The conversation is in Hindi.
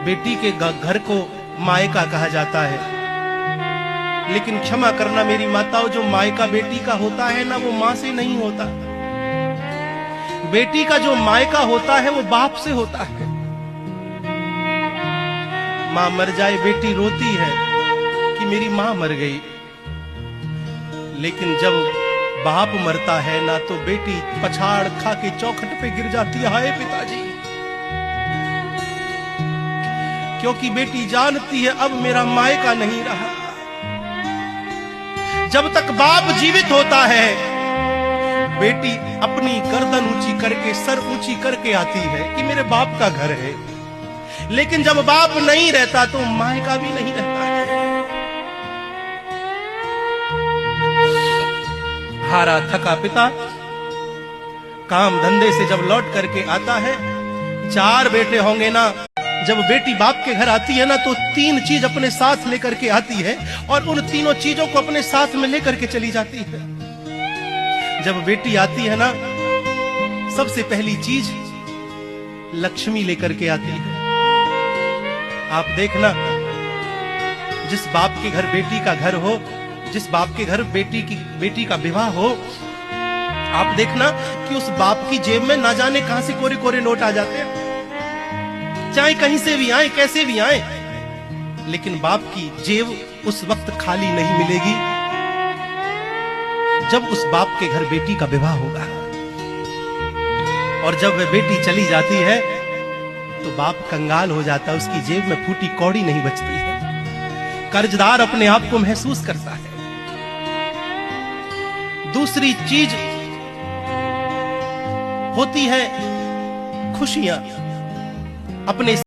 बेटी के घर को मायका कहा जाता है, लेकिन क्षमा करना मेरी माताओं, जो मायका बेटी का होता है ना, वो मां से नहीं होता। बेटी का जो मायका होता है वो बाप से होता है। मां मर जाए बेटी रोती है कि मेरी मां मर गई, लेकिन जब बाप मरता है ना, तो बेटी पछाड़ खा के चौखट पे गिर जाती है, हाय पिताजी। क्योंकि बेटी जानती है अब मेरा मायका नहीं रहा। जब तक बाप जीवित होता है, बेटी अपनी गर्दन ऊंची करके, सर ऊंची करके आती है कि मेरे बाप का घर है। लेकिन जब बाप नहीं रहता तो मायका भी नहीं रहता है। हारा थका पिता काम धंधे से जब लौट करके आता है, 4 बेटे होंगे ना, जब बेटी बाप के घर आती है ना, तो 3 चीज अपने साथ लेकर के आती है और उन तीनों चीजों को अपने साथ में लेकर के चली जाती है। जब बेटी आती है ना, सबसे पहली चीज लक्ष्मी लेकर के आती है। आप देखना, जिस बाप के घर बेटी का घर हो, जिस बाप के घर बेटी का विवाह हो, आप देखना कि उस बाप की जेब में ना जाने कहां से कोरे कोरे नोट आ जाते हैं, चाहे कहीं से भी आए, कैसे भी आए, लेकिन बाप की जेब उस वक्त खाली नहीं मिलेगी जब उस बाप के घर बेटी का विवाह होगा। और जब वह बेटी चली जाती है तो बाप कंगाल हो जाता है, उसकी जेब में फूटी कौड़ी नहीं बचती है, कर्जदार अपने आप को महसूस करता है। दूसरी चीज होती है खुशियां। अपने